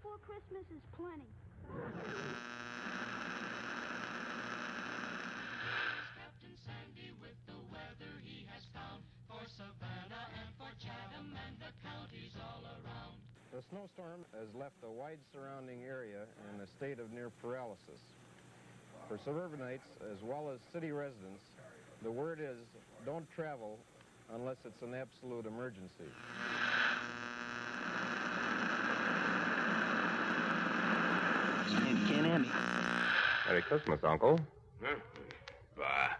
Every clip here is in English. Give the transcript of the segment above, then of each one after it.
before Christmas is plenty. Captain Sandy with the weather he has found for Savannah and for Chatham and the counties all around. The snowstorm has left a wide surrounding area in a state of near paralysis. For suburbanites as well as city residents, the word is don't travel unless it's an absolute emergency. Can't hear me. Merry Christmas, Uncle. Huh? Bah,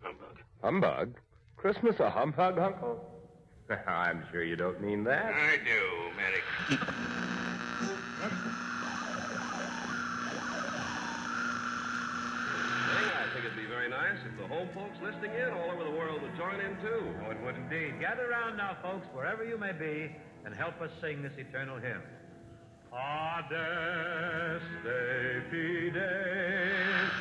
humbug. Humbug? Christmas a humbug, Uncle? I'm sure you don't mean that. I do, Merry. I think it'd be very nice if the home folks listening in all over the world would join in, too. Oh, it would indeed. Gather around now, folks, wherever you may be, and help us sing this eternal hymn. Adeste Fides.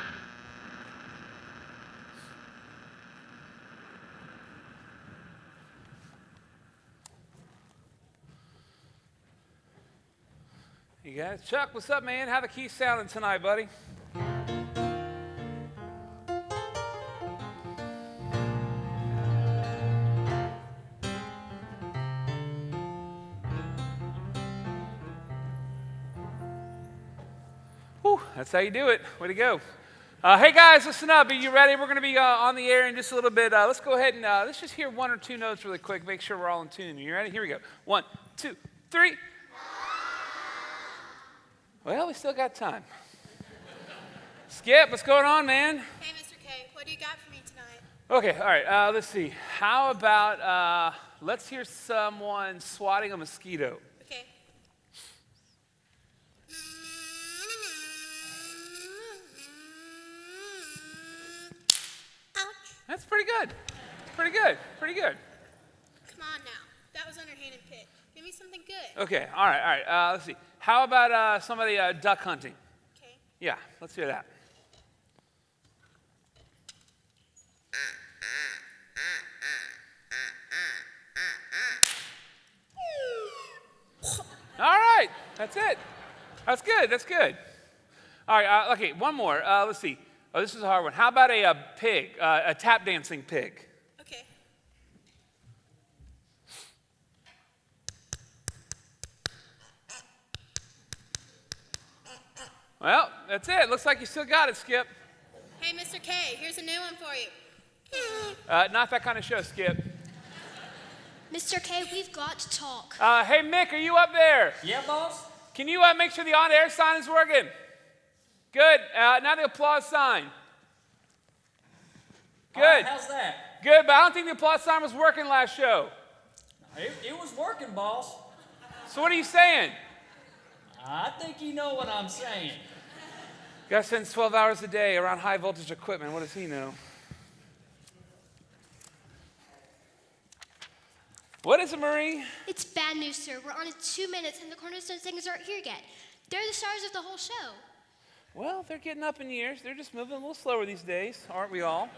You guys, Chuck, what's up, man? How the keys sounding tonight, buddy? Whew, that's how you do it. Way to go. Hey, guys, listen up. Are you ready? We're going to be on the air in just a little bit. Let's go ahead and let's just hear one or two notes really quick. Make sure we're all in tune. You ready? Here we go. 1, 2, 3. Well, we still got time. Skip, what's going on, man? Hey, Mr. K, what do you got for me tonight? Okay, all right, let's see. How about let's hear someone swatting a mosquito. Okay. Ouch. That's pretty good. Pretty good. Pretty good. Come on now. That was underhanded pit. Give me something good. Okay, all right. Let's see. How about somebody duck hunting? Okay. Yeah, let's hear that. All right, that's it. That's good. That's good. All right. Okay, one more. Let's see. Oh, this is a hard one. How about a pig, a tap dancing pig? Okay. Well, that's it. Looks like you still got it, Skip. Hey, Mr. K, here's a new one for you. Not that kind of show, Skip. Mr. K, we've got to talk. Hey, Mick, are you up there? Yeah, boss? Can you make sure the on-air sign is working? Good. Now the applause sign. Good. How's that? Good, but I don't think the applause sign was working last show. It was working, boss. So what are you saying? I think you know what I'm saying. Guy spends 12 hours a day around high voltage equipment. What does he know? What is it, Marie? It's bad news, sir. We're on in 2 minutes, and the Cornerstone Singers aren't here yet. They're the stars of the whole show. Well, they're getting up in years. They're just moving a little slower these days, aren't we all?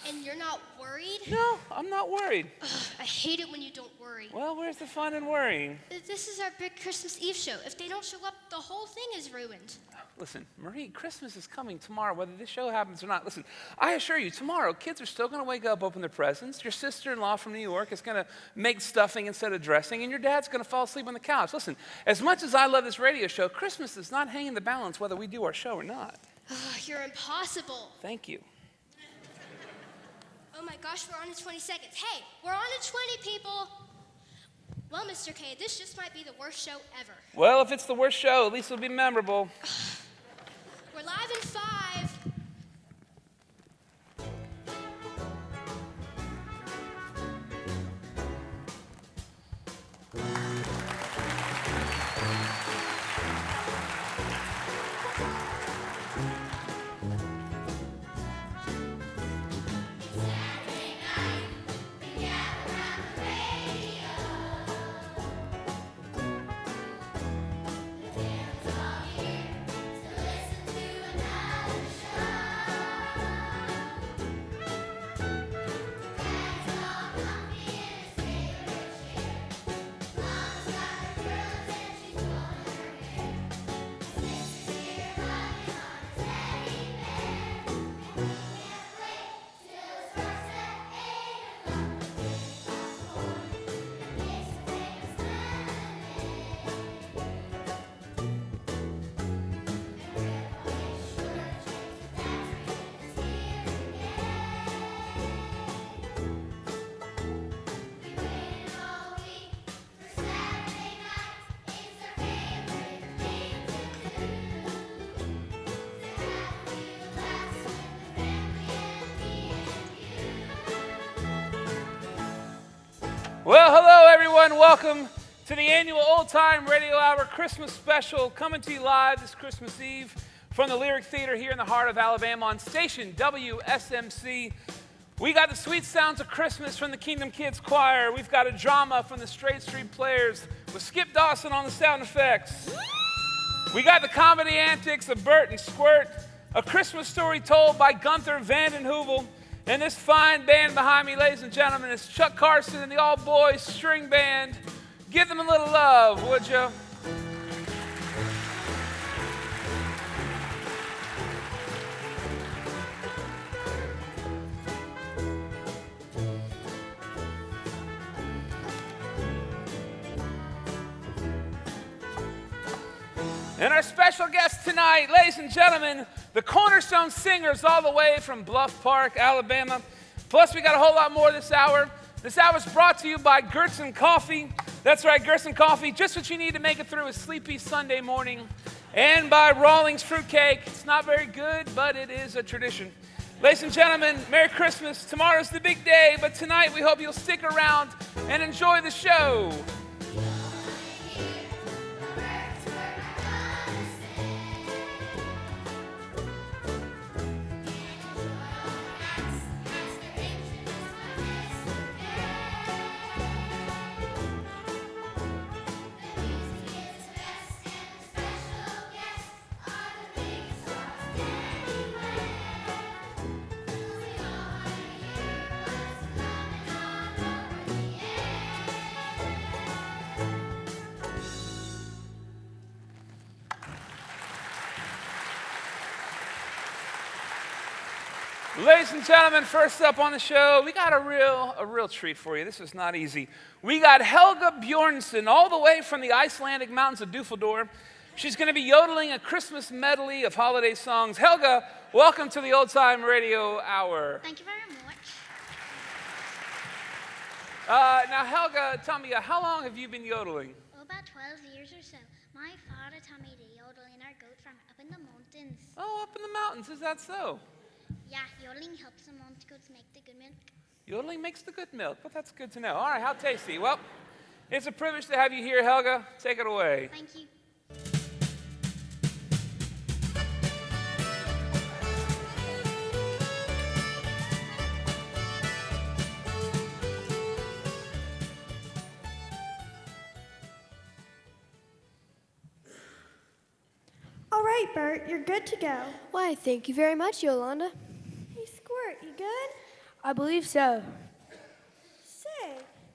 And you're not worried? No, I'm not worried. Ugh, I hate it when you don't worry. Well, where's the fun in worrying? This is our big Christmas Eve show. If they don't show up, the whole thing is ruined. Listen, Marie, Christmas is coming tomorrow, whether this show happens or not. Listen, I assure you, tomorrow, kids are still going to wake up, open their presents. Your sister-in-law from New York is going to make stuffing instead of dressing, and your dad's going to fall asleep on the couch. Listen, as much as I love this radio show, Christmas does not hang in the balance whether we do our show or not. Ugh, you're impossible. Thank you. Oh my gosh, we're on in 20 seconds. Hey, we're on in 20, people. Well, Mr. K, this just might be the worst show ever. Well, if it's the worst show, at least it'll be memorable. We're live in 5. Listen to another Well, hello, everyone. Welcome to the annual Old Time Radio Hour Christmas special, coming to you live this Christmas Eve from the Lyric Theater here in the heart of Alabama on station WSMC. We got the sweet sounds of Christmas from the Kingdom Kids Choir. We've got a drama from the Straight Street Players with Skip Dawson on the sound effects. We got the comedy antics of Bert and Squirt, a Christmas story told by Gunther Vanden Heuvel. And this fine band behind me, ladies and gentlemen, is Chuck Carson and the All Boys String Band. Give them a little love, would you? And our special guest tonight, ladies and gentlemen, the Cornerstone Singers all the way from Bluff Park, Alabama. Plus, we got a whole lot more this hour. This hour is brought to you by Gerson Coffee. That's right, Gerson Coffee, just what you need to make it through a sleepy Sunday morning. And by Rawlings Fruitcake. It's not very good, but it is a tradition. Ladies and gentlemen, Merry Christmas. Tomorrow's the big day, but tonight we hope you'll stick around and enjoy the show. Ladies and gentlemen, first up on the show, we got a real treat for you. This is not easy. We got Helga Bjornsson all the way from the Icelandic mountains of Duffeldor. She's going to be yodeling a Christmas medley of holiday songs. Helga, welcome to the Old Time Radio Hour. Thank you very much. Now, Helga, tell me, how long have you been yodeling? Oh, about 12 years or so. My father taught me to yodel in our goat farm up in the mountains. Oh, up in the mountains. Is that so? Yeah, yodeling helps the mountain goats make the good milk. Yodeling makes the good milk. Well, that's good to know. All right, how tasty. Well, it's a privilege to have you here, Helga. Take it away. Thank you. All right, Bert, you're good to go. Why, thank you very much, Yolanda. Hey, Squirt, you good? I believe so. Say,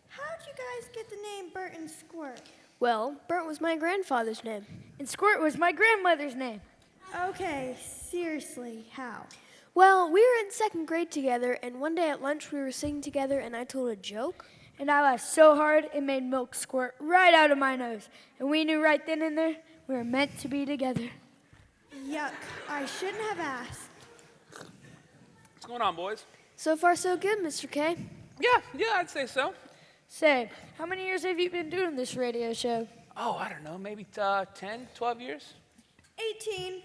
how'd you guys get the name Bert and Squirt? Well, Bert was my grandfather's name, and Squirt was my grandmother's name. Okay, seriously, how? Well, we were in second grade together, and one day at lunch we were singing together, and I told a joke. And I laughed so hard it made milk squirt right out of my nose. And we knew right then and there we were meant to be together. Yuck, I shouldn't have asked. What's going on, boys? So far, so good, Mr. K. Yeah, I'd say so. Say, how many years have you been doing this radio show? Oh, I don't know, maybe 10, 12 years? 18.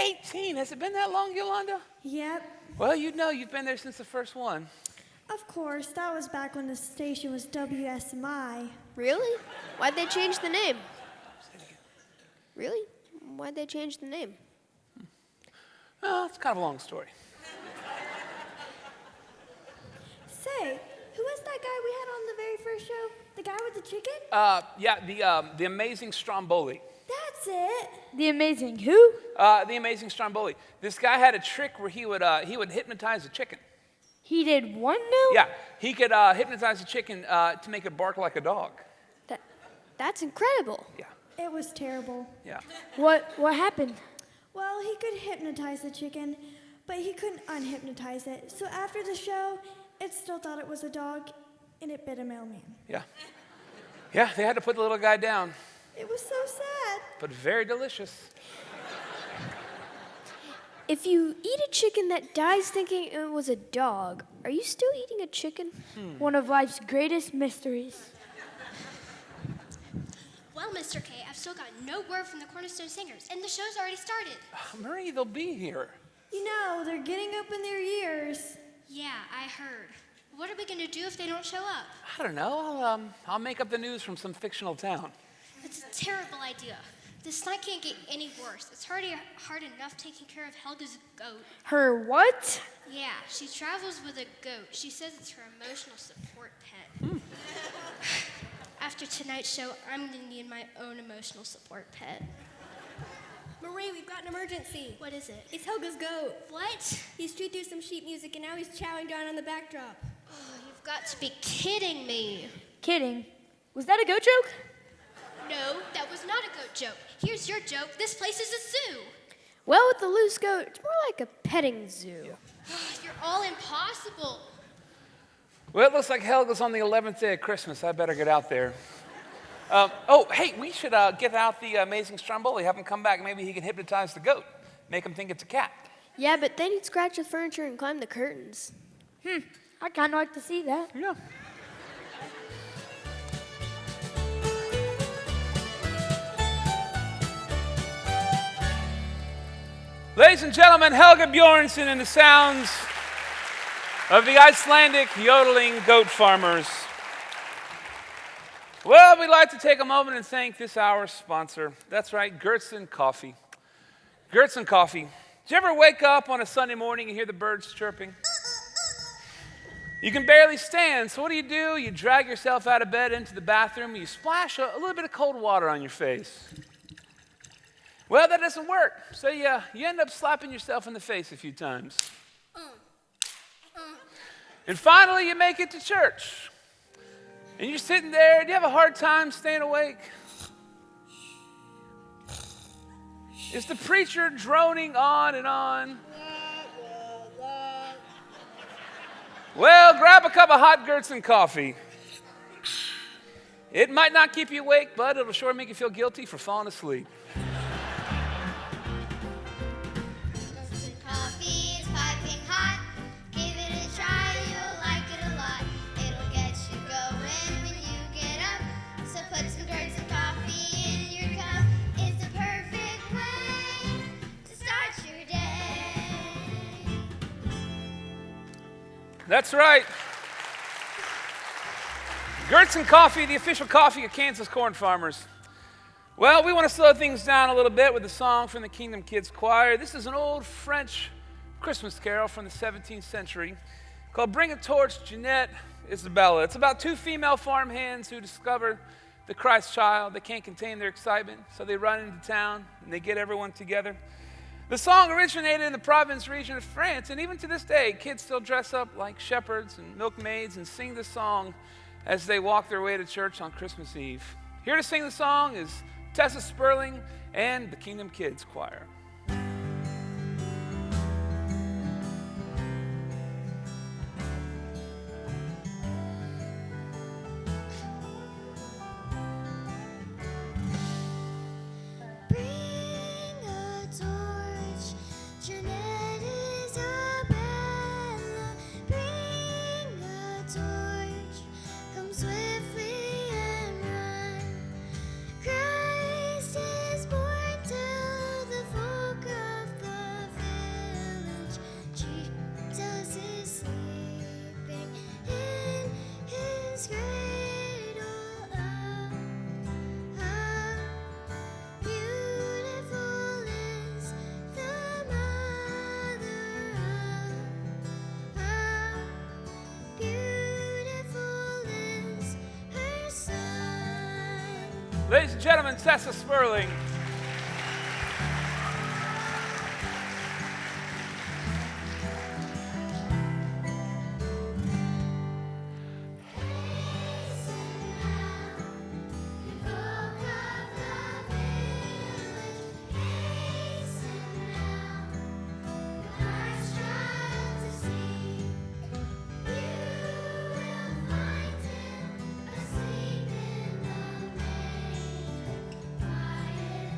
18? Has it been that long, Yolanda? Yep. Well, you know you've been there since the first one. Of course, that was back when the station was WSMI. Really? Why'd they change the name? Really? Why'd they change the name? Well, it's kind of a long story. Say, who was that guy we had on the very first show? The guy with the chicken? Yeah, the Amazing Stromboli. That's it. The Amazing who? The Amazing Stromboli. This guy had a trick where he would hypnotize a chicken. He did what now? Yeah, he could hypnotize a chicken to make it bark like a dog. That's incredible. Yeah. It was terrible. Yeah. What happened? Well, he could hypnotize the chicken, but he couldn't unhypnotize it. So after the show, it still thought it was a dog, and it bit a mailman. Yeah. Yeah, they had to put the little guy down. It was so sad. But very delicious. If you eat a chicken that dies thinking it was a dog, are you still eating a chicken? One of life's greatest mysteries. Well, Mr. K, I've still got no word from the Cornerstone Singers, and the show's already started. Marie, they'll be here. You know, they're getting up in their years. Yeah, I heard. What are we going to do if they don't show up? I don't know. I'll make up the news from some fictional town. That's a terrible idea. This night can't get any worse. It's already hard enough taking care of Helga's goat. Her what? Yeah, she travels with a goat. She says it's her emotional support pet. After tonight's show, I'm going to need my own emotional support pet. Marie, we've got an emergency. What is it? It's Helga's goat. What? He's chewed through some sheet music and now he's chowing down on the backdrop. Oh, you've got to be kidding me. Kidding. Was that a goat joke? No, that was not a goat joke. Here's your joke. This place is a zoo. Well, with the loose goat, it's more like a petting zoo. You're all impossible. Well, it looks like Helga's on the 11th day of Christmas. I better get out there. Hey, we should get out the amazing Stromboli, have him come back. Maybe he can hypnotize the goat, make him think it's a cat. Yeah, but then he'd scratch the furniture and climb the curtains. I'd kind of like to see that. Yeah. Ladies and gentlemen, Helga Bjornsson and the sounds of the Icelandic yodeling goat farmers. Well, we'd like to take a moment and thank this hour's sponsor. That's right, Gertsen Coffee. Gertsen Coffee. Did you ever wake up on a Sunday morning and hear the birds chirping? You can barely stand, so what do? You drag yourself out of bed into the bathroom, you splash a little bit of cold water on your face. Well, that doesn't work, so you end up slapping yourself in the face a few times. And finally, you make it to church. And you're sitting there, do you have a hard time staying awake? Is the preacher droning on and on? Well, grab a cup of hot Gertsen coffee. It might not keep you awake, but it'll sure make you feel guilty for falling asleep. Gertsen coffee is piping hot. Give it a try, you'll like it a lot. It'll get you going when you get up. So put some Gertsen coffee in your cup. It's the perfect way to start your day. That's right. Gertsen Coffee, the official coffee of Kansas corn farmers. Well, we want to slow things down a little bit with a song from the Kingdom Kids Choir. This is an old French Christmas carol from the 17th century called Bring a Torch, Jeanette Isabella. It's about two female farmhands who discover the Christ child. They can't contain their excitement, so they run into town and they get everyone together. The song originated in the Provence region of France, and even to this day, kids still dress up like shepherds and milkmaids and sing the song as they walk their way to church on Christmas Eve. Here to sing the song is Tessa Sperling and the Kingdom Kids Choir. Bring a torch, Jeanette Isabella. Bring a torch, come swiftly and run. Christ is born to the folk of the village. Jesus is sleeping in his cradle. Beautiful is the mother. Beautiful is her son. Ladies and gentlemen, Tessa Sperling. Asleep in the manger, quiet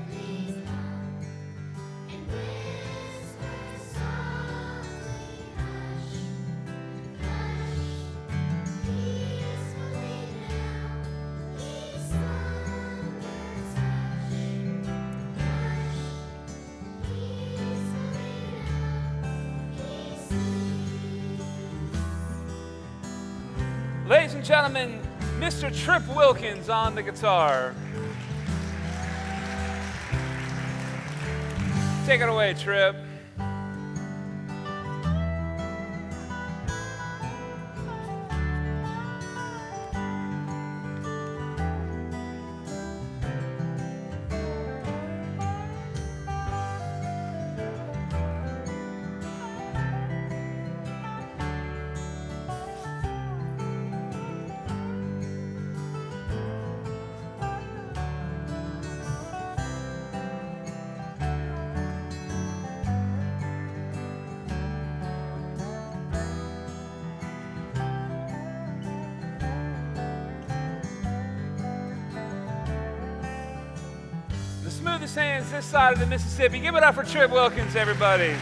Ladies and gentlemen, Mr. Trip Wilkins on the guitar. Take it away, Trip. The smoothest hands this side of the Mississippi. Give it up for Trip Wilkins, everybody.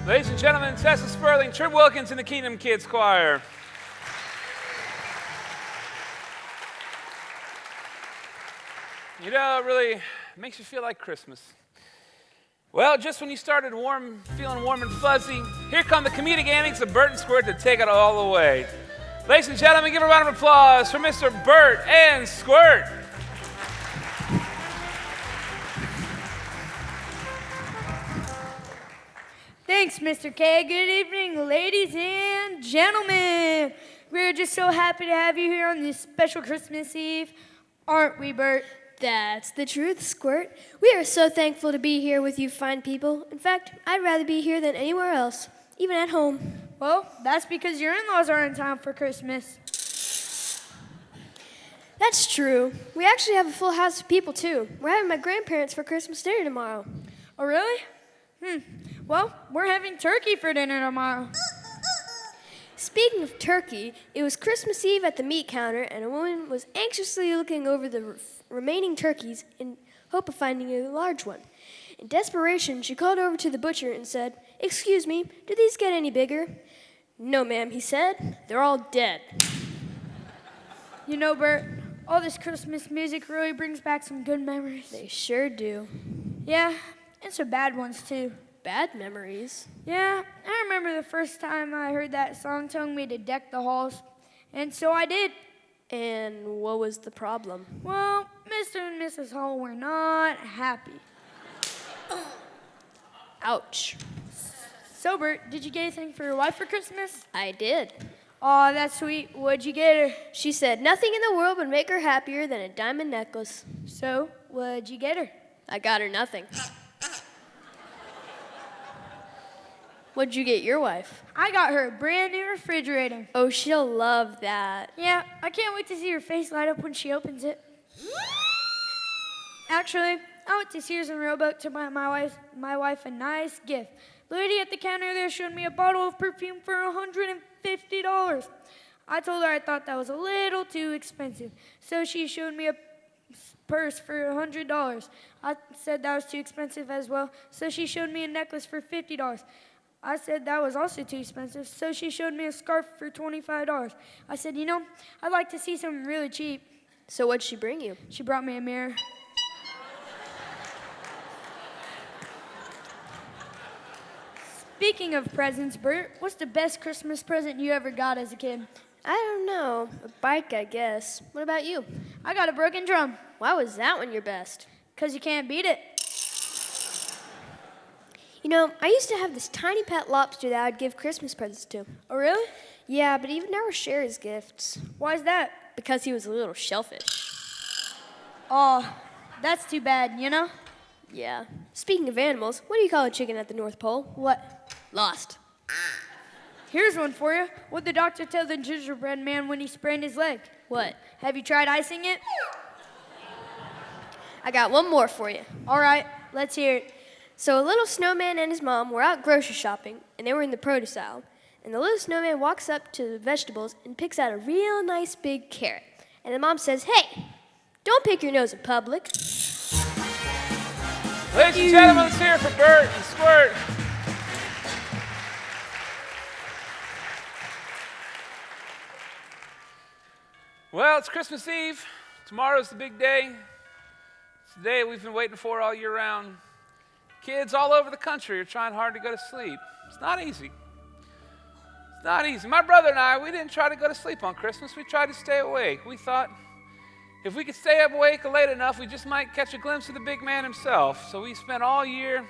Ladies and gentlemen, Tessa Sperling, Trip Wilkins, and the Kingdom Kids Choir. You know, it really makes you feel like Christmas. Well, just when you started feeling warm and fuzzy, here come the comedic antics of Bert and Squirt to take it all away. Ladies and gentlemen, give a round of applause for Mr. Bert and Squirt. Thanks, Mr. K. Good evening, ladies and gentlemen. We're just so happy to have you here on this special Christmas Eve, aren't we, Bert? That's the truth, Squirt. We are so thankful to be here with you fine people. In fact, I'd rather be here than anywhere else, even at home. Well, that's because your in-laws are in town for Christmas. That's true. We actually have a full house of people, too. We're having my grandparents for Christmas dinner tomorrow. Oh, really? Well, we're having turkey for dinner tomorrow. Speaking of turkey, it was Christmas Eve at the meat counter, and a woman was anxiously looking over the remaining turkeys in hope of finding a large one. In desperation, she called over to the butcher and said, "Excuse me, do these get any bigger?" "No, ma'am," he said. "They're all dead." You know, Bert, all this Christmas music really brings back some good memories. They sure do. Yeah, and some bad ones, too. Bad memories? Yeah, I remember the first time I heard that song telling me to deck the halls, and so I did. And what was the problem? Well, Mr. and Mrs. Hall were not happy. Ouch. So, Bert, did you get anything for your wife for Christmas? I did. Aw, that's sweet. What'd you get her? She said nothing in the world would make her happier than a diamond necklace. So, what'd you get her? I got her nothing. What'd you get your wife? I got her a brand new refrigerator. Oh, she'll love that. Yeah, I can't wait to see her face light up when she opens it. Actually, I went to Sears and Roebuck to buy my wife a nice gift. The lady at the counter there showed me a bottle of perfume for $150. I told her I thought that was a little too expensive, so she showed me a purse for $100. I said that was too expensive as well, so she showed me a necklace for $50. I said that was also too expensive, so she showed me a scarf for $25. I said, I'd like to see something really cheap. So what'd she bring you? She brought me a mirror. Speaking of presents, Bert, what's the best Christmas present you ever got as a kid? I don't know. A bike, I guess. What about you? I got a broken drum. Why was that one your best? 'Cause you can't beat it. You know, I used to have this tiny pet lobster that I'd give Christmas presents to. Oh, really? Yeah, but he would never share his gifts. Why's that? Because he was a little shellfish. Oh, that's too bad, you know? Yeah. Speaking of animals, what do you call a chicken at the North Pole? What? Lost. Here's one for you. What'd the doctor tell the gingerbread man when he sprained his leg? What? Have you tried icing it? I got one more for you. All right, let's hear it. So a little snowman and his mom were out grocery shopping, and they were in the produce aisle. And the little snowman walks up to the vegetables and picks out a real nice big carrot. And the mom says, "Hey, don't pick your nose in public." Ladies and gentlemen, let's hear it for Bert and Squirt. Well, it's Christmas Eve. Tomorrow's the big day. It's the day we've been waiting for all year round. Kids all over the country are trying hard to go to sleep. It's not easy. It's not easy. My brother and I, we didn't try to go to sleep on Christmas. We tried to stay awake. We thought if we could stay up awake late enough, we just might catch a glimpse of the big man himself. So we spent all year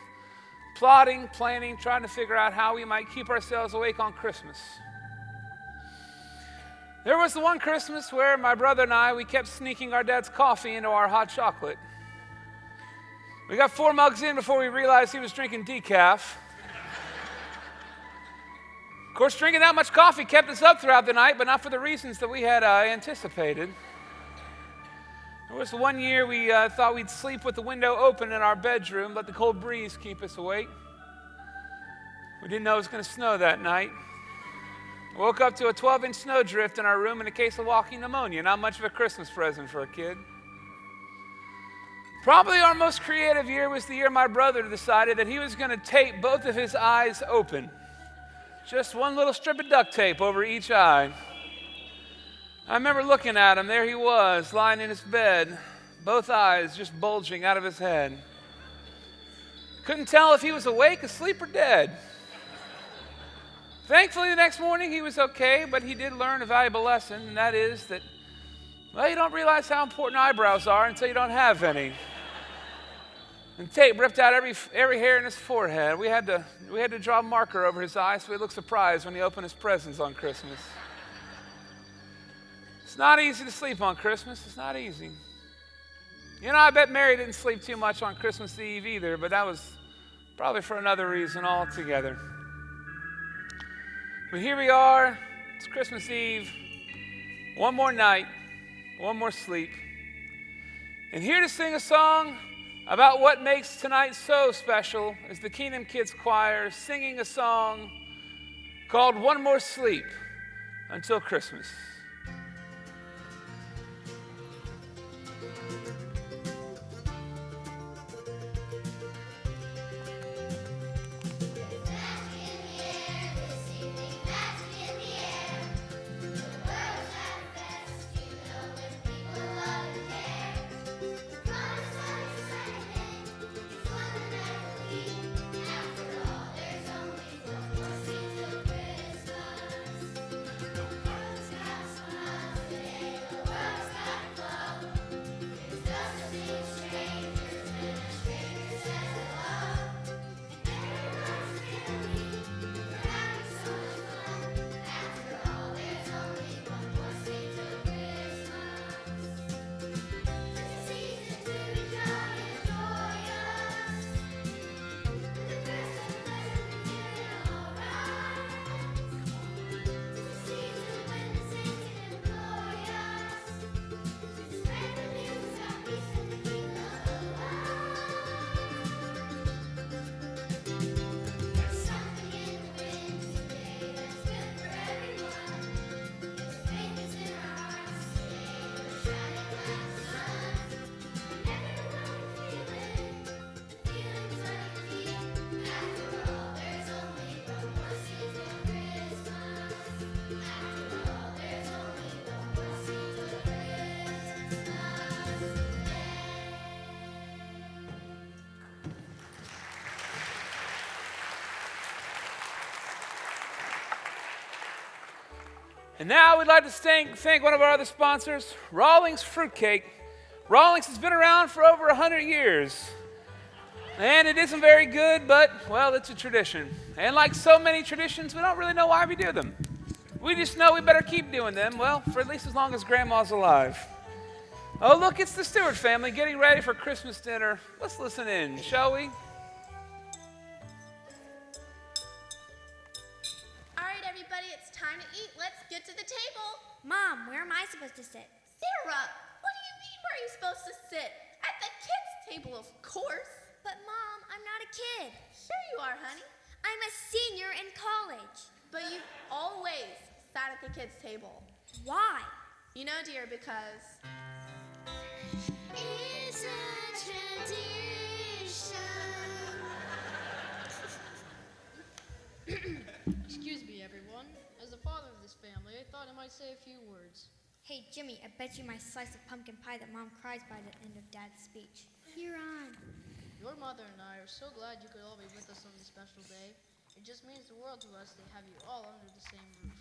plotting, planning, trying to figure out how we might keep ourselves awake on Christmas. There was the one Christmas where my brother and I, we kept sneaking our dad's coffee into our hot chocolate. We got 4 mugs in before we realized he was drinking decaf. Of course, drinking that much coffee kept us up throughout the night, but not for the reasons that we had anticipated. There was the one year we thought we'd sleep with the window open in our bedroom, let the cold breeze keep us awake. We didn't know it was going to snow that night. Woke up to a 12-inch snowdrift in our room and a case of walking pneumonia. Not much of a Christmas present for a kid. Probably our most creative year was the year my brother decided that he was going to tape both of his eyes open. Just one little strip of duct tape over each eye. I remember looking at him. There he was, lying in his bed, both eyes just bulging out of his head. Couldn't tell if he was awake, asleep, or dead. Thankfully, the next morning he was okay, but he did learn a valuable lesson, and that is that, well, you don't realize how important eyebrows are until you don't have any. And tape ripped out every hair in his forehead. We had to draw a marker over his eyes so he looked surprised when he opened his presents on Christmas. It's not easy to sleep on Christmas. It's not easy. You know, I bet Mary didn't sleep too much on Christmas Eve either, but that was probably for another reason altogether. But here we are. It's Christmas Eve. One more night, one more sleep. And here to sing a song about what makes tonight so special is the Keenan Kids Choir singing a song called One More Sleep Until Christmas. And now we'd like to thank one of our other sponsors, Rawlings Fruitcake. Rawlings has been around for over 100 years. And it isn't very good, but, well, it's a tradition. And like so many traditions, we don't really know why we do them. We just know we better keep doing them, well, for at least as long as Grandma's alive. Oh, look, it's the Stewart family getting ready for Christmas dinner. Let's listen in, shall we? All right, everybody, it's time to eat. Let's get to the table. Mom, where am I supposed to sit? Sarah, what do you mean where are you supposed to sit? At the kids' table, of course. But Mom, I'm not a kid. Sure you are, honey. I'm a senior in college. But you've always sat at the kids' table. Why? You know, dear, because... It's a tradition. Excuse me, everyone. As the father of this family, I thought I might say a few words. Hey, Jimmy, I bet you my slice of pumpkin pie that Mom cries by the end of Dad's speech. You're on. Your mother and I are so glad you could all be with us on this special day. It just means the world to us to have you all under the same roof.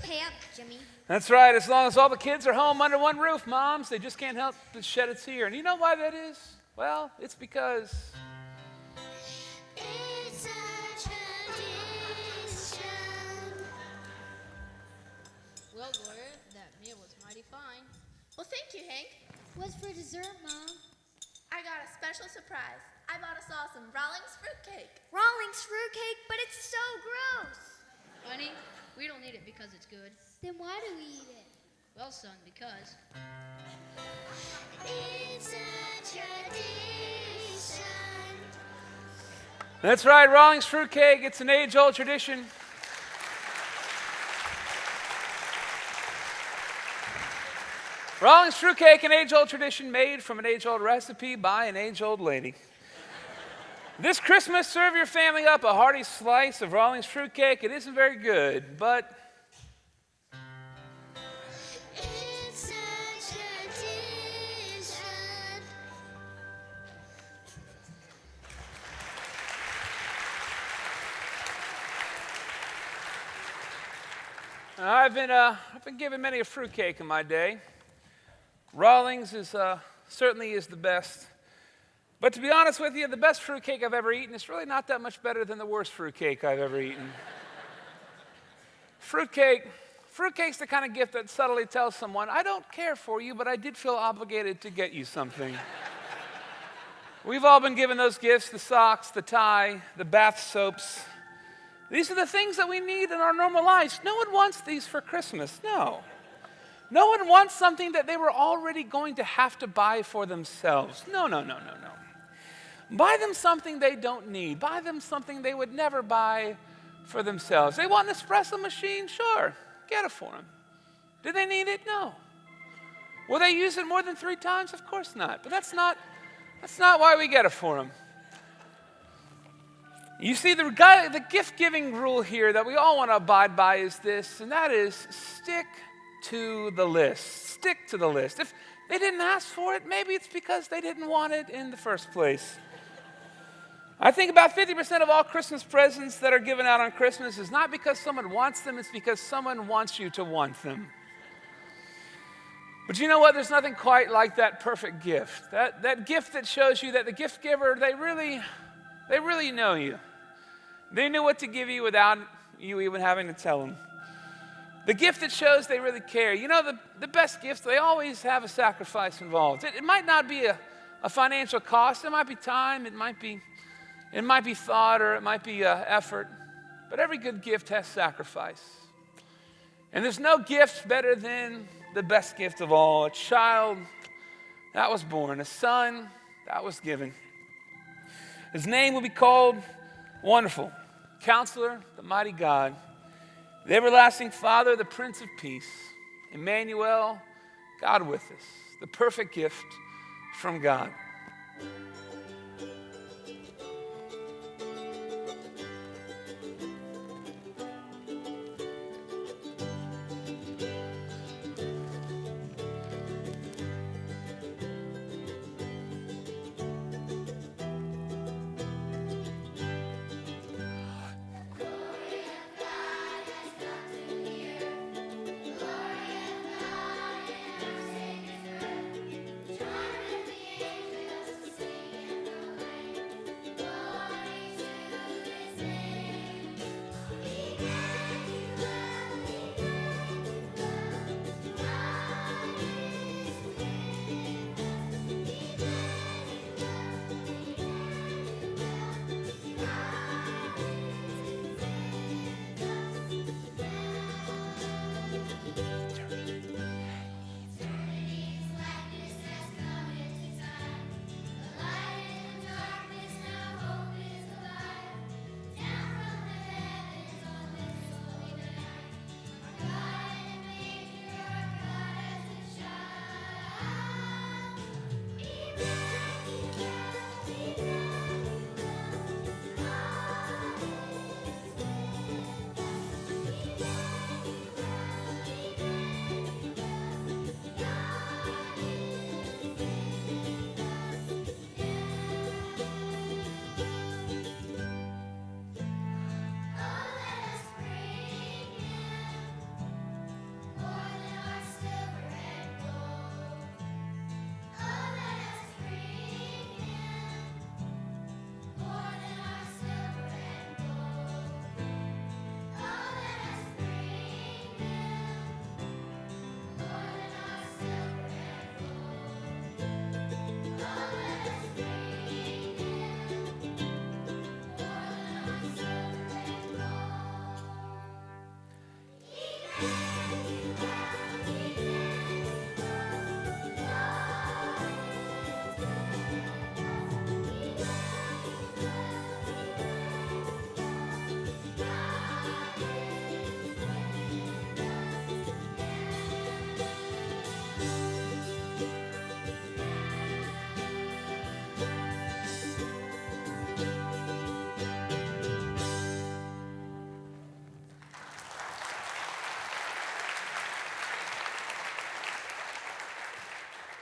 Pay up, Jimmy. That's right. As long as all the kids are home under one roof, Moms, they just can't help but shed a tear. And you know why that is? Well, it's because... It's a tradition. Well, Gloria, that meal was mighty fine. Well, thank you, Hank. What's for dessert, Mom? I got a special surprise. I bought us all some Rawlings fruitcake. Rawlings fruitcake, but it's so gross. Honey, we don't eat it because it's good. Then why do we eat it? Well, son, because... It's a tradition. That's right, Rawlings fruitcake. It's an age-old tradition. Rawlings fruitcake, an age-old tradition made from an age-old recipe by an age-old lady. This Christmas, serve your family up a hearty slice of Rawlings fruitcake. It isn't very good, but... It's a tradition. I've been given many a fruitcake in my day. Rawlings certainly is the best. But to be honest with you, the best fruitcake I've ever eaten is really not that much better than the worst fruitcake I've ever eaten. Fruitcake's the kind of gift that subtly tells someone, I don't care for you, but I did feel obligated to get you something. We've all been given those gifts, the socks, the tie, the bath soaps. These are the things that we need in our normal lives. No one wants these for Christmas, no. No one wants something that they were already going to have to buy for themselves. No. Buy them something they don't need. Buy them something they would never buy for themselves. They want an espresso machine? Sure, get it for them. Do they need it? No. Will they use it more than 3 times? Of course not. But that's not why we get it for them. You see, the gift-giving rule here that we all want to abide by is this, and that is stick to the list. Stick to the list. If they didn't ask for it, maybe it's because they didn't want it in the first place. I think about 50% of all Christmas presents that are given out on Christmas is not because someone wants them, it's because someone wants you to want them. But you know what? There's nothing quite like that perfect gift. That gift that shows you that the gift giver, they really know you. They knew what to give you without you even having to tell them. The gift that shows they really care. You know, the best gifts, they always have a sacrifice involved. It might not be a financial cost. It might be time. It might be thought, or it might be effort. But every good gift has sacrifice. And there's no gift better than the best gift of all. A child that was born. A son that was given. His name will be called Wonderful, Counselor, the Mighty God, the Everlasting Father, the Prince of Peace, Emmanuel, God with us, the perfect gift from God. Glory of God in our Savior's birth. Join with the angels.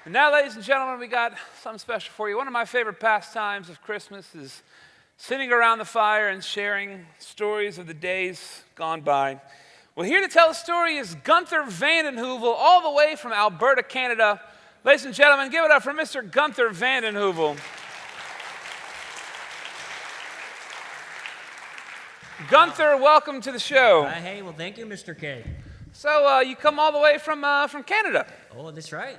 And now, ladies and gentlemen, we got something special for you. One of my favorite pastimes of Christmas is sitting around the fire and sharing stories of the days gone by. Well, here to tell the story is Gunther Vandenheuvel, all the way from Alberta, Canada. Ladies and gentlemen, give it up for Mr. Gunther Vandenheuvel. Gunther, welcome to the show. Hey, well, thank you, Mr. K. So, you come all the way from Canada. Oh, that's right.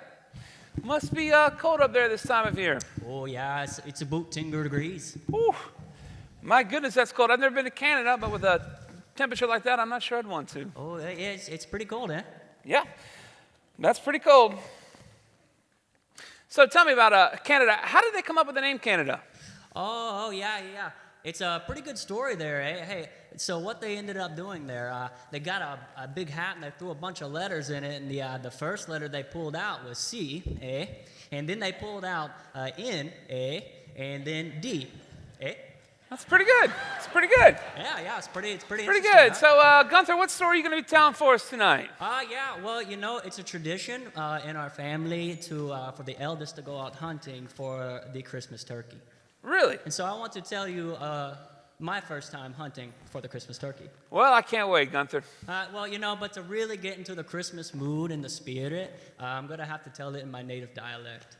Must be cold up there this time of year. Oh, yeah, it's about 10 degrees. Ooh, my goodness, that's cold. I've never been to Canada, but with a temperature like that, I'm not sure I'd want to. Oh, yeah, it's pretty cold, eh? Yeah, that's pretty cold. So tell me about Canada. How did they come up with the name Canada? Oh, yeah. It's a pretty good story there, eh? Hey, so what they ended up doing there, they got a big hat and they threw a bunch of letters in it, and the first letter they pulled out was C, eh? And then they pulled out N, eh? And then D, eh? That's pretty good. It's pretty good. Yeah, it's pretty Pretty interesting, good. huh? So, Gunther, what story are you going to be telling for us tonight? Yeah, well, it's a tradition in our family for the eldest to go out hunting for the Christmas turkey. Really? And so I want to tell you my first time hunting for the Christmas turkey. Well, I can't wait, Gunther. But to really get into the Christmas mood and the spirit, I'm going to have to tell it in my native dialect.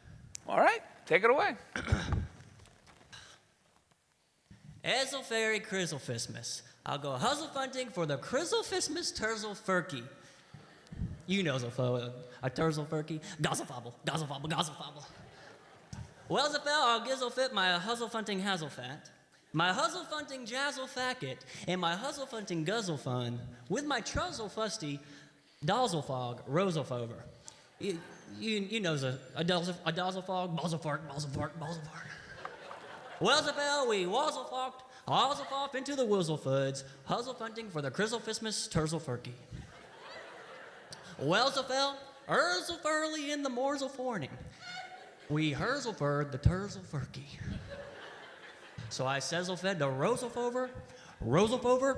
All right, take it away. Ezel fairy Crizzlefistmas. I'll go huzzle hunting for the Crizzlefistmas Turzel Furky. You know a Turzel Furky. Gozzle fobble, gozzle fobble, gozzle fobble. Well, Zafel, I'll gizzle fit my huzzle funting hazzle fat, my huzzle funting jazzle facket, and my huzzle funting guzzle fun with my truzzle fusty dozzle fog rosel fover. You know a dozzle fog, bozzle fart, bozzle fart, bozzle fart. Well, Zafel, we wazzle focked into the wizzle foods, huzzle funting for the Crizzlefistmas Turzel Furky. Well, Zafel, urzel furly in the morsel forning. We herzelfurred the Turzel Furky. So I sezzle-fed the roselfover, bozzlefart,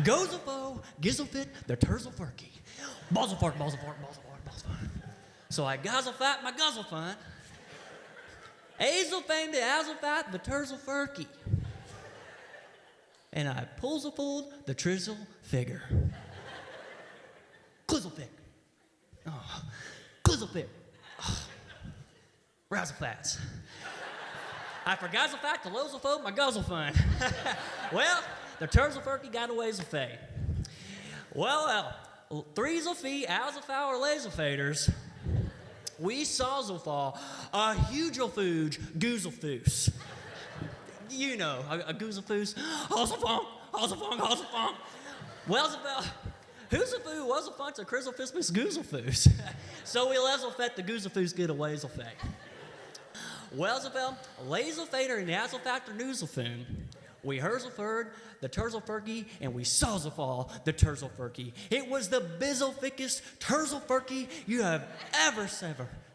gozefo, gizzlefit the Turzel Furky. Bozzlefart. So I guzzle-fat my guzzle-fun, azel-famed the azel-fat the Turzel Furky. And I pulls-a-fooled the Trizzle figure. Quizzle-pick. Oh. Quizzle-pick. Oh. Razzle-fats. I forgot the fact to lozophobe my guzzle fun. Well, the Turzel Furky got away as a fay. Well, threezel fee, owzel fower, lazel faders. We sawzel fall, a huge'll fooge, goozle foos. You know, a goozle foos. Hozzle fong. Well's about. Who's a foo was a bunch of Crizzlefistmas goozlefoos. So we lezelfet the goozlefoos get a wazelfet. Wellsabel, lazelfader and yazelfactor noozelfoon. We herzelfurd the Turzelfurky and we sawzafall the Turzelfurky. It was the bizzlefickest Turzelfurky you have ever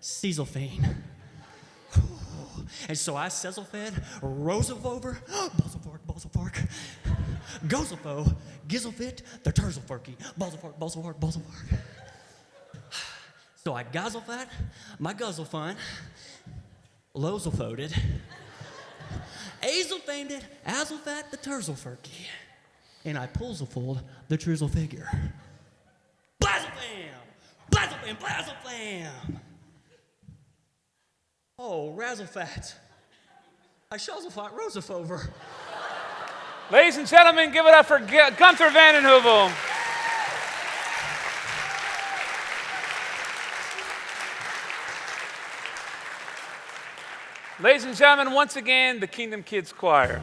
seazelfeen. And so I sezzlefed, roselfover, buzzlefork, gozefo, gizzlefit, the Turzelfurky, buzzlefork. So I gozzlefat, my guzzlefun, lozelfoded, azelfamed it, azelfat, the Turzelfurky, and I pulzelfold the Trizzle figure. Blazzlefam! Oh, razzlefat. I shuzzlefat rosefover. Ladies and gentlemen, give it up for Gunther Vandenheuvel. Ladies and gentlemen, once again, the Kingdom Kids Choir.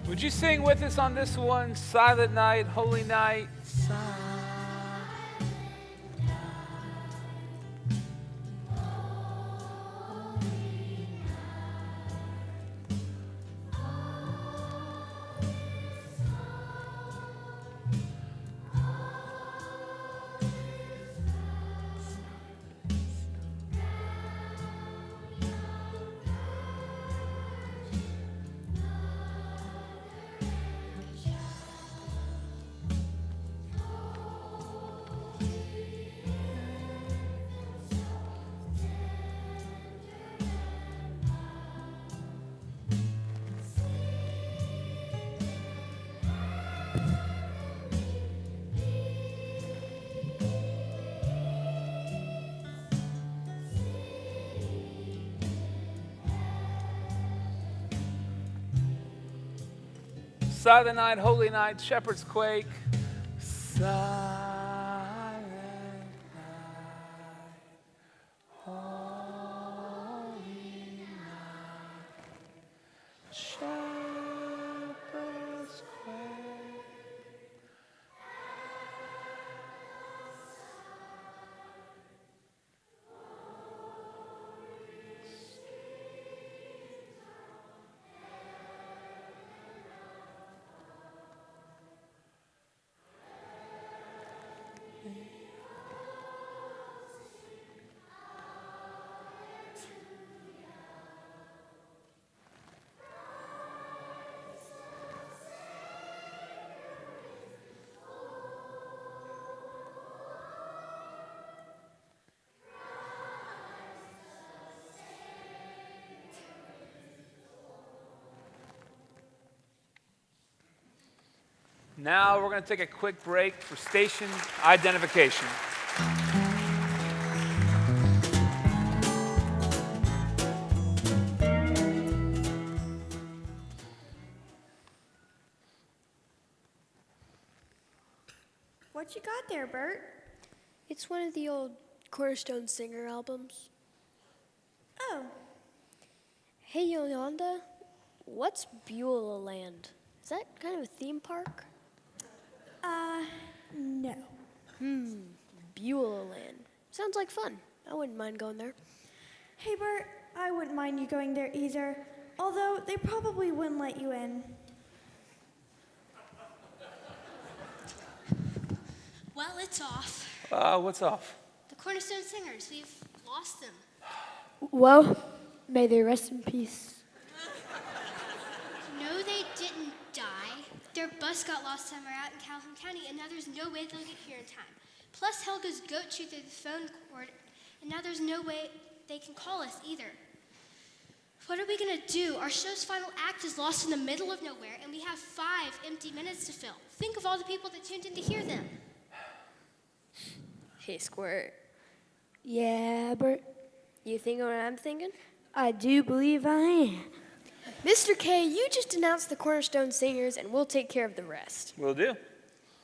Would you sing with us on this one? Silent night, holy night. Silent night, holy night, shepherds quake. Silent night, holy night, shepherds quake. Now we're going to take a quick break for station identification. What you got there, Bert? It's one of the old Cornerstone Singer albums. Oh. Hey, Yolanda, what's Beulah Land? Is that kind of a theme park? No. Beulah Land. Sounds like fun. I wouldn't mind going there. Hey, Bert, I wouldn't mind you going there either, although they probably wouldn't let you in. Well, it's off. What's off? The Cornerstone Singers. We've lost them. Well, may they rest in peace. No, they didn't die. Their bus got lost somewhere out in Calhoun County, and now there's no way they'll get here in time. Plus, Helga's goat chewed through the phone cord, and now there's no way they can call us either. What are we gonna do? Our show's final act is lost in the middle of nowhere, and we have 5 empty minutes to fill. Think of all the people that tuned in to hear them. Hey, Squirt. Yeah, Bert, You thinking what I'm thinking? I do believe I am. Mr. K, you just announced the Cornerstone Singers, and we'll take care of the rest. Will do.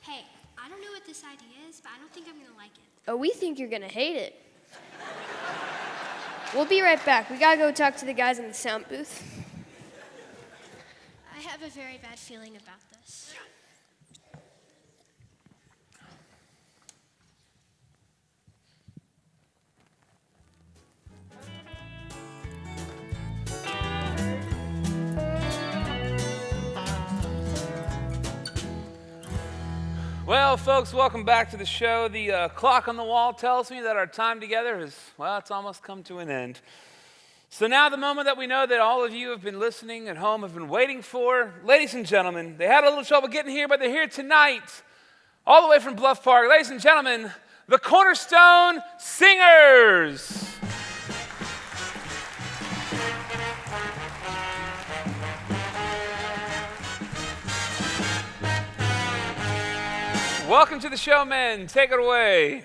Hey, I don't know what this idea is, but I don't think I'm gonna like it. Oh, we think you're gonna hate it. We'll be right back. We gotta go talk to the guys in the sound booth. I have a very bad feeling about this. Well, folks, welcome back to the show. The clock on the wall tells me that our time together has, well, it's almost come to an end. So now the moment that we know that all of you have been listening at home, have been waiting for. Ladies and gentlemen, they had a little trouble getting here, but they're here tonight, all the way from Bluff Park. Ladies and gentlemen, the Cornerstone Singers. Welcome to the show, men. Take it away.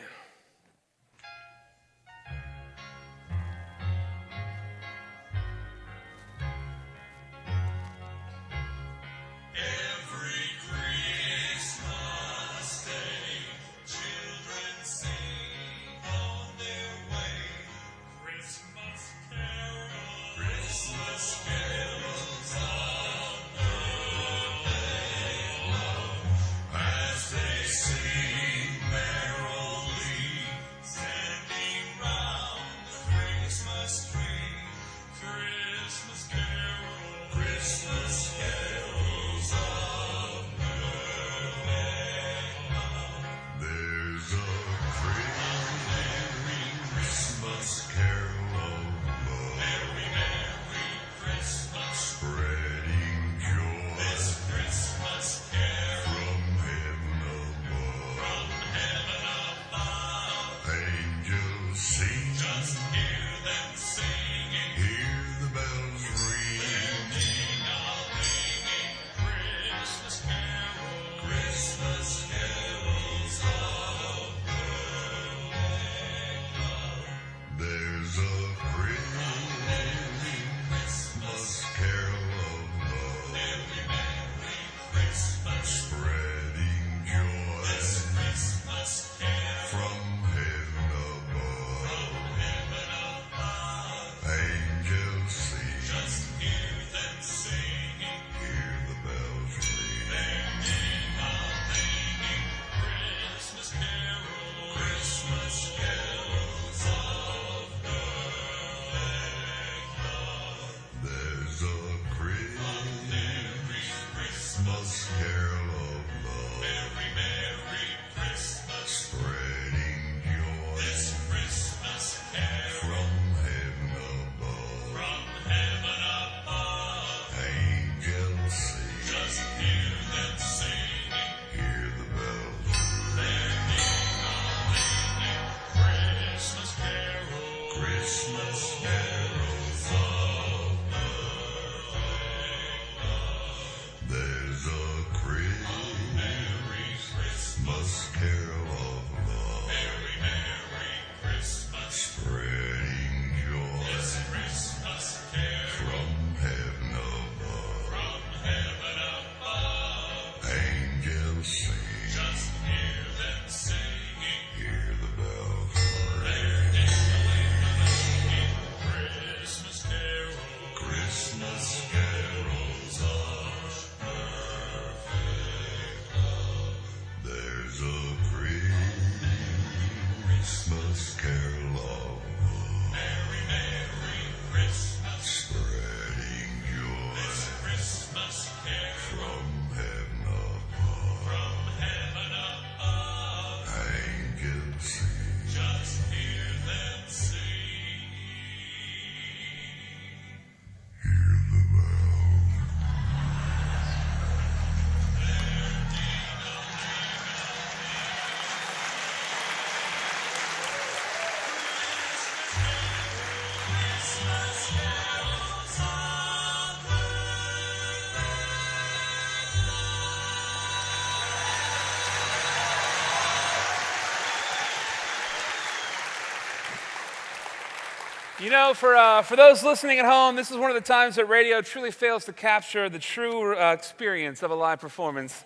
You know, for those listening at home, this is one of the times that radio truly fails to capture the true experience of a live performance.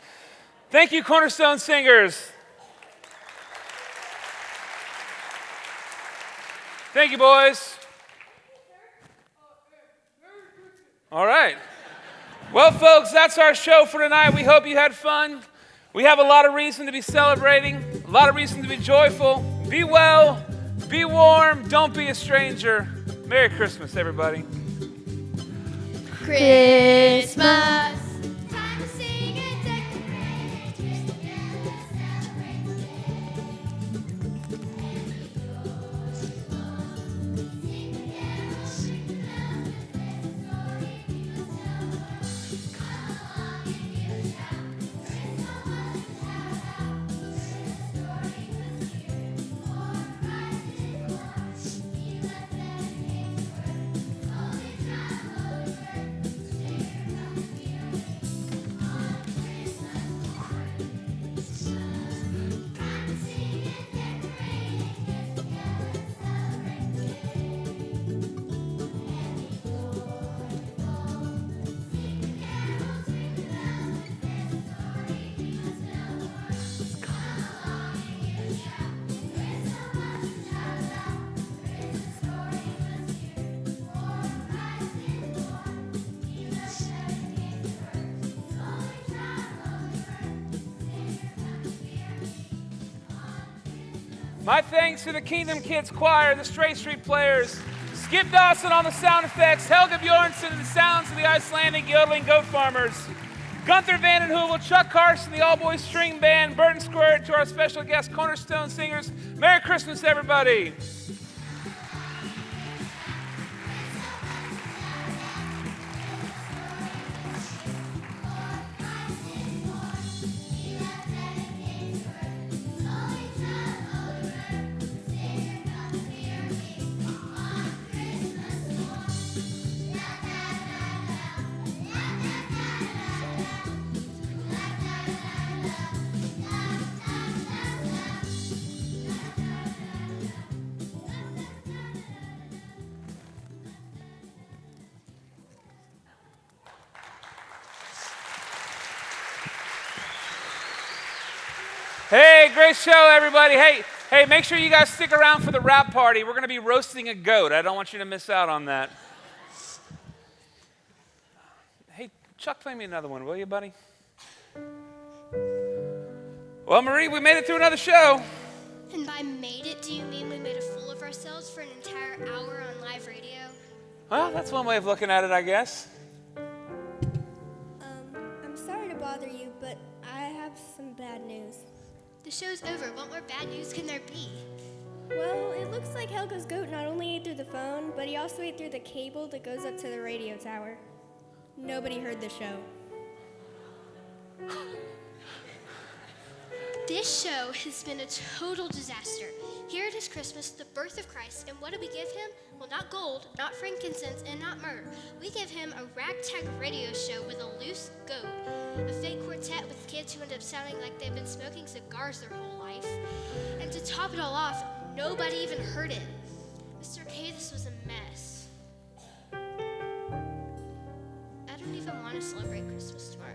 Thank you, Cornerstone Singers. Thank you, boys. All right. Well, folks, that's our show for tonight. We hope you had fun. We have a lot of reason to be celebrating, a lot of reason to be joyful. Be well, be warm, don't be a stranger. Merry Christmas, everybody. Christmas. My thanks to the Kingdom Kids Choir, the Straight Street Players, Skip Dawson on the sound effects, Helga Bjornsson and the sounds of the Icelandic yodeling goat farmers, Gunther Vanden Heuvel, Chuck Carson, the all-boys string band, Burton Square, to our special guest, Cornerstone Singers. Merry Christmas, everybody. Hey, great show, everybody. Hey, make sure you guys stick around for the wrap party. We're going to be roasting a goat. I don't want you to miss out on that. Hey, Chuck, play me another one, will you, buddy? Well, Marie, we made it through another show. And by made it, do you mean we made a fool of ourselves for an entire hour on live radio? Well, that's one way of looking at it, I guess. I'm sorry to bother you, but I have some bad news. The show's over. What more bad news can there be? Well, it looks like Helga's goat not only ate through the phone, but he also ate through the cable that goes up to the radio tower. Nobody heard the show. This show has been a total disaster. Here it is Christmas, the birth of Christ, and what do we give him? Well, not gold, not frankincense, and not myrrh. We give him a ragtag radio show with a loose goat, a fake quartet with kids who end up sounding like they've been smoking cigars their whole life. And to top it all off, nobody even heard it. Mr. K, this was a mess. I don't even want to celebrate Christmas tomorrow.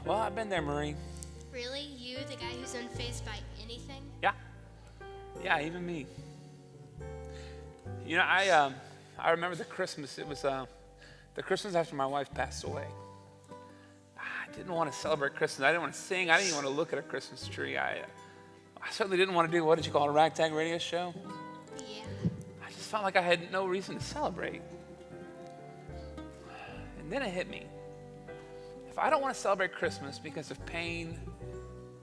Well, I've been there, Marie. Really? You, the guy who's unfazed by anything? Yeah, even me. You know, I remember the Christmas. It was the Christmas after my wife passed away. I didn't want to celebrate Christmas. I didn't want to sing. I didn't even want to look at a Christmas tree. I certainly didn't want to do, what did you call it, a ragtag radio show? Yeah. I just felt like I had no reason to celebrate. And then it hit me. If I don't want to celebrate Christmas because of pain,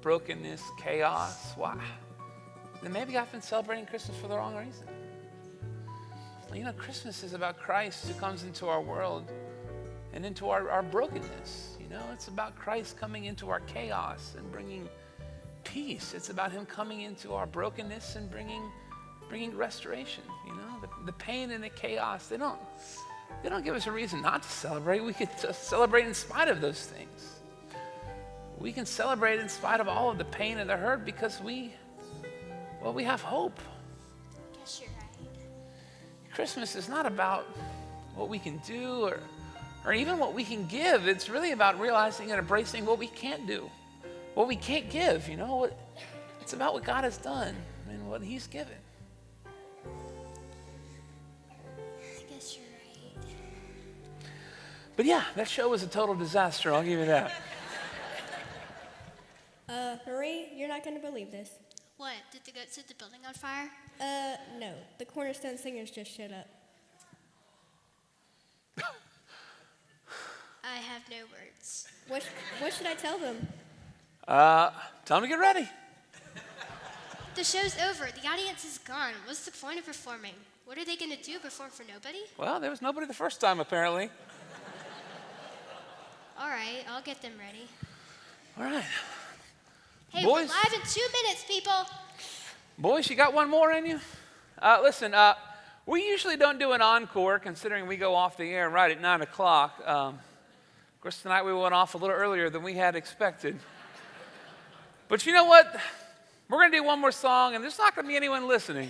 brokenness, chaos, why? Then maybe I've been celebrating Christmas for the wrong reason. You know, Christmas is about Christ who comes into our world and into our brokenness. You know, it's about Christ coming into our chaos and bringing peace. It's about him coming into our brokenness and bringing restoration. You know, the pain and the chaos, they don't give us a reason not to celebrate. We could just celebrate in spite of those things. We can celebrate in spite of all of the pain and the hurt because we have hope. I guess you're right. Christmas is not about what we can do or even what we can give. It's really about realizing and embracing what we can't do, what we can't give. You know, it's about what God has done and what he's given. I guess you're right. But yeah, that show was a total disaster. I'll give you that. Marie, you're not going to believe this. What? Did the goat set the building on fire? No. The Cornerstone Singers just showed up. I have no words. What should I tell them? Tell them to get ready. The show's over. The audience is gone. What's the point of performing? What are they going to do, perform for nobody? Well, there was nobody the first time, apparently. All right, I'll get them ready. All right. Hey, Boys, we're live in 2 minutes, people. Boys, you got one more in you? Listen, we usually don't do an encore, considering we go off the air right at 9 o'clock. Of course, tonight we went off a little earlier than we had expected. But you know what? We're going to do one more song, and there's not going to be anyone listening.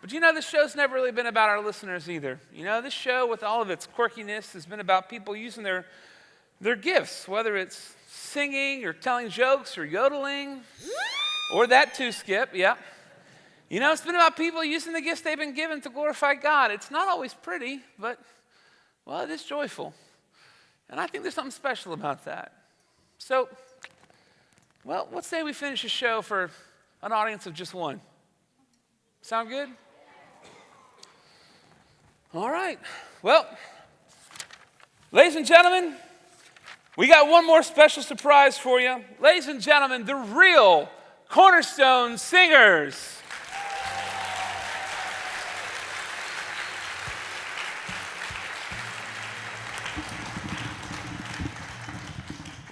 But you know, this show's never really been about our listeners either. You know, this show, with all of its quirkiness, has been about people using their gifts, whether it's singing or telling jokes or yodeling, or that too, Skip, yeah. You know, it's been about people using the gifts they've been given to glorify God. It's not always pretty, but, well, it is joyful. And I think there's something special about that. So, well, let's say we finish the show for an audience of just one. Sound good? All right. Well, ladies and gentlemen, we got one more special surprise for you. Ladies and gentlemen, the real Cornerstone Singers.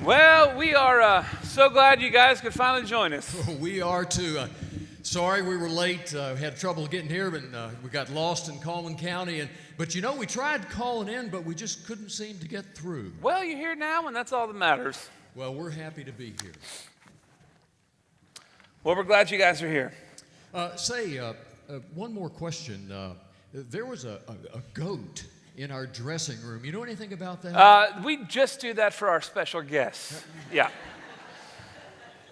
Well, we are so glad you guys could finally join us. We are too. Sorry we were late. We had trouble getting here, but we got lost in Coleman County. But you know, we tried calling in, but we just couldn't seem to get through. Well, you're here now, and that's all that matters. Well, we're happy to be here. Well, we're glad you guys are here. One more question. There was a goat in our dressing room. You know anything about that? We just do that for our special guests. Yeah.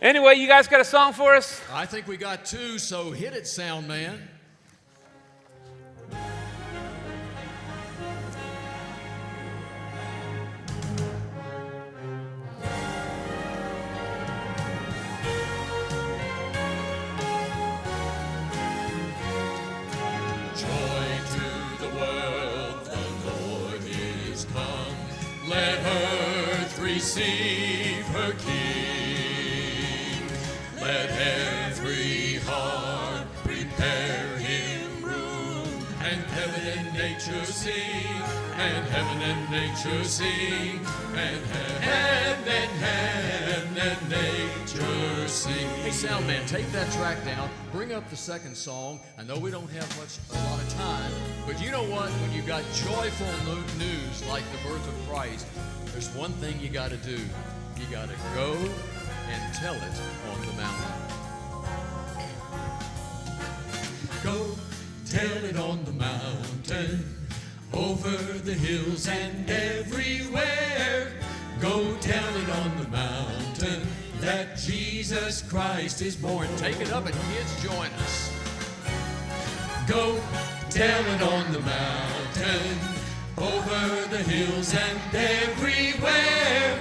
Anyway, you guys got a song for us? I think we got two, so hit it, sound man. Let earth receive her King. Let every heart prepare him room, and heaven and nature sing, and heaven and nature sing, and heaven and nature sing. Hey, sound man, take that track down. Bring up the second song. I know we don't have a lot of time, but you know what? When you got joyful news like the birth of Christ, there's one thing you got to do. You got to go and tell it on the mountain. Go tell it on the mountain, over the hills and everywhere. Go tell it on the mountain that Jesus Christ is born. Take it up and kids join us. Go tell it on the mountain, over the hills and everywhere.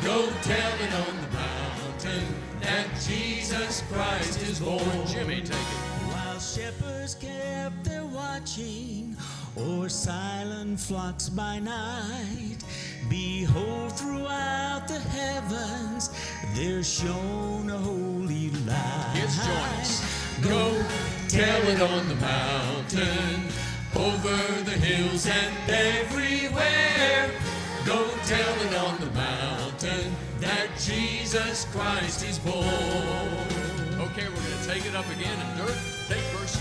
Go tell it on the mountain that Jesus Christ is born. Jimmy, take it. While shepherds kept their watching o'er silent flocks by night, behold, throughout the heavens there shone a holy light. Kids join us. Go tell it on the mountain, over the hills and everywhere. Go tell it on the mountain that Jesus Christ is born. Okay, we're going to take it up again, and Dirk, take verse 2.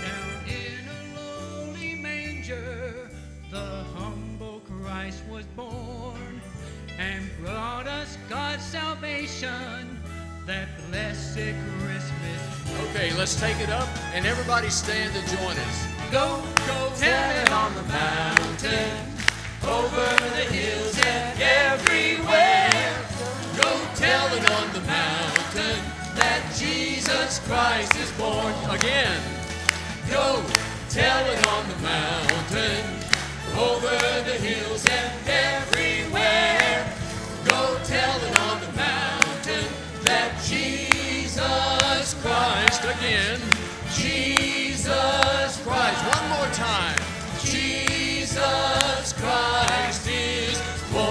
Down in a lowly manger, the humble Christ was born, and brought us God's salvation, that blessed Christmas. Okay, let's take it up, and everybody stand and join us. Go tell it on the mountain, over the hills and everywhere. Go tell it on the mountain that Jesus Christ is born. Again. Go tell it on the mountain, over the hills and everywhere. Go tell it on the mountain that Jesus Christ, again, Jesus Christ, one more time, Jesus Christ is born.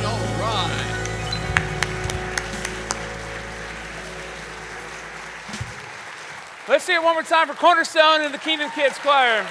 All right. Let's see it one more time for Cornerstone and the Kingdom Kids Choir.